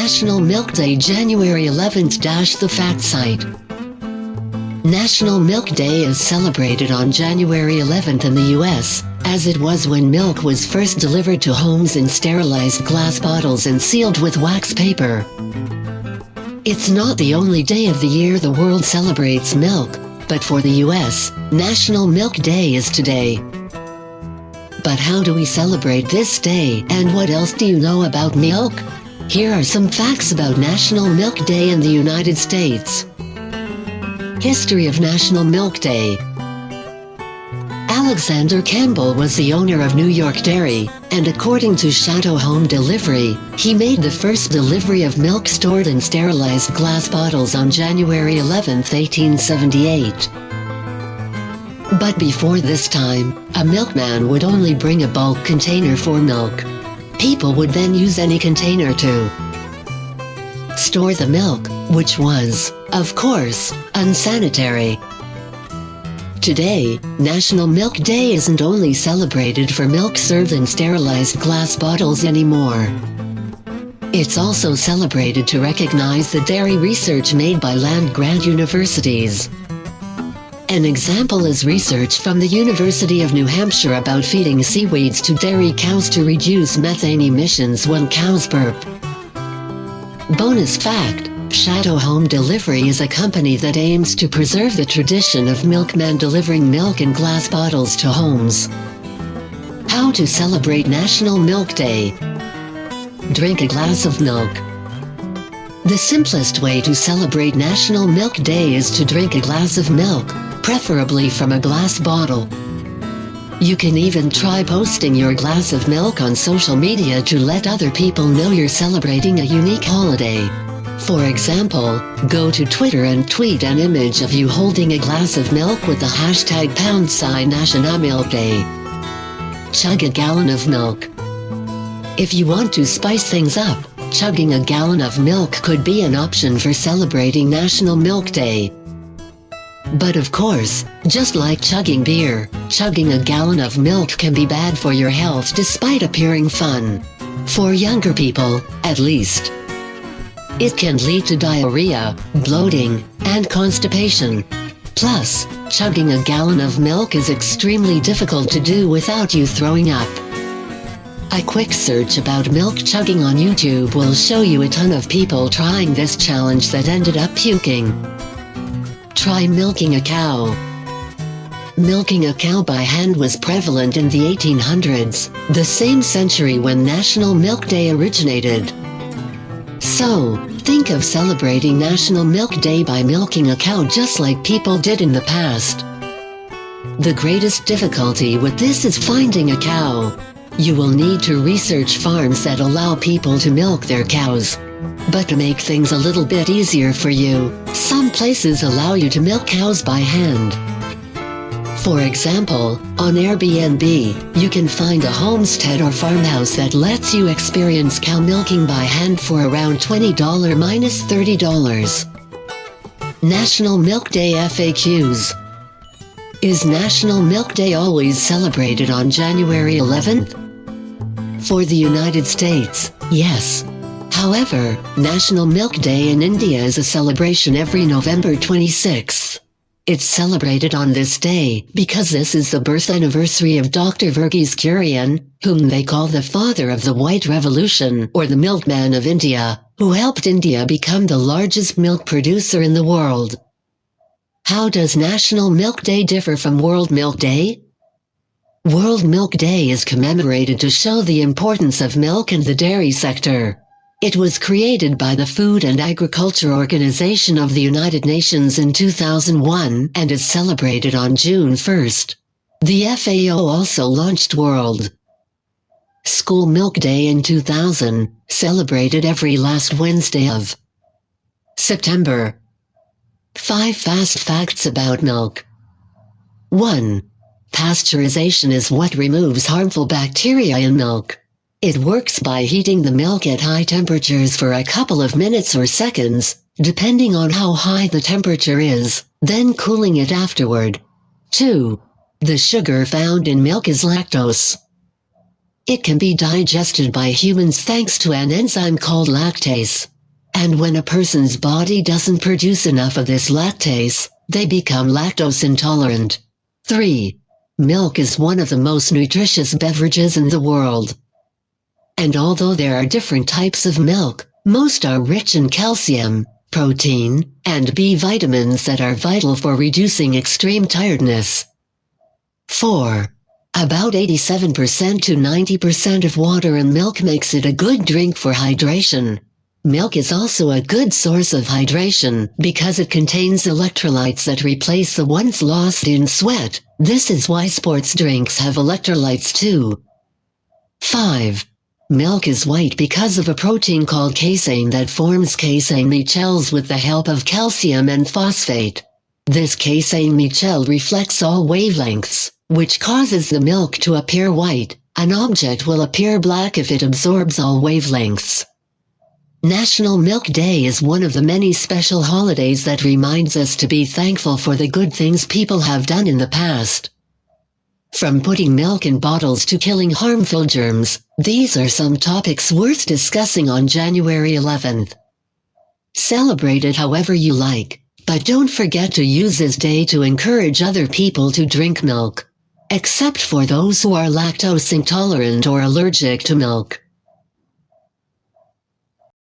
National Milk Day January 11th. The fact site. National Milk Day is celebrated on January 11th in the US, as it was when milk was first delivered to homes in sterilized glass bottles and sealed with wax paper. It's not the only day of the year the world celebrates milk, but for the US, National Milk Day is today. But how do we celebrate this day, and what else do you know about milk? Here are some facts about National Milk Day in the United States. History of National Milk Day. Alexander Campbell was the owner of New York Dairy, and according to Shatto Home Delivery, he made the first delivery of milk stored in sterilized glass bottles on January 11, 1878. But before this time, a milkman would only bring a bulk container for milk. People would then use any container to store the milk, which was, of course, unsanitary. Today, National Milk Day isn't only celebrated for milk served in sterilized glass bottles anymore. It's also celebrated to recognize the dairy research made by land-grant universities. An example is research from the University of New Hampshire about feeding seaweeds to dairy cows to reduce methane emissions when cows burp. Bonus fact: Shatto Home Delivery is a company that aims to preserve the tradition of milkmen delivering milk in glass bottles to homes. How to celebrate National Milk Day. Drink a glass of milk. The simplest way to celebrate National Milk Day is to drink a glass of milk, preferably from a glass bottle. You can even try posting your glass of milk on social media to let other people know you're celebrating a unique holiday. For example, go to Twitter and tweet an image of you holding a glass of milk with the hashtag #National Milk Day. Chug a gallon of milk. If you want to spice things up, chugging a gallon of milk could be an option for celebrating National Milk Day. But of course, just like chugging beer, chugging a gallon of milk can be bad for your health despite appearing fun. For younger people, at least. It can lead to diarrhea, bloating, and constipation. Plus, chugging a gallon of milk is extremely difficult to do without you throwing up. A quick search about milk chugging on YouTube will show you a ton of people trying this challenge that ended up puking. Try milking a cow. Milking a cow by hand was prevalent in the 1800s, the same century when National Milk Day originated. So, think of celebrating National Milk Day by milking a cow just like people did in the past. The greatest difficulty with this is finding a cow. You will need to research farms that allow people to milk their cows. But to make things a little bit easier for you, some places allow you to milk cows by hand. For example, on Airbnb, you can find a homestead or farmhouse that lets you experience cow milking by hand for around $20 - $30. National Milk Day FAQs. Is National Milk Day always celebrated on January 11th? For the United States, yes. However, National Milk Day in India is a celebration every November 26th. It's celebrated on this day because this is the birth anniversary of Dr. Verghese Kurian, whom they call the father of the White Revolution or the milkman of India, who helped India become the largest milk producer in the world. How does National Milk Day differ from World Milk Day? World Milk Day is commemorated to show the importance of milk in the dairy sector. It was created by the Food and Agriculture Organization of the United Nations in 2001 and is celebrated on June 1st. The FAO also launched World School Milk Day in 2000, celebrated every last Wednesday of September. 5 fast facts about milk. 1. Pasteurization is what removes harmful bacteria in milk. It works by heating the milk at high temperatures for a couple of minutes or seconds, depending on how high the temperature is, then cooling it afterward. 2. The sugar found in milk is lactose. It can be digested by humans thanks to an enzyme called lactase. And when a person's body doesn't produce enough of this lactase, they become lactose intolerant. 3. Milk is one of the most nutritious beverages in the world. And although there are different types of milk, most are rich in calcium, protein, and B vitamins that are vital for reducing extreme tiredness. 4. About 87% to 90% of water in milk makes it a good drink for hydration. Milk is also a good source of hydration because it contains electrolytes that replace the ones lost in sweat. This is why sports drinks have electrolytes too. 5. Milk is white because of a protein called casein that forms casein micelles with the help of calcium and phosphate. This casein micelle reflects all wavelengths, which causes the milk to appear white. An object will appear black if it absorbs all wavelengths. National Milk Day is one of the many special holidays that reminds us to be thankful for the good things people have done in the past. From putting milk in bottles to killing harmful germs, these are some topics worth discussing on January 11th. Celebrate it however you like, but don't forget to use this day to encourage other people to drink milk. Except for those who are lactose intolerant or allergic to milk.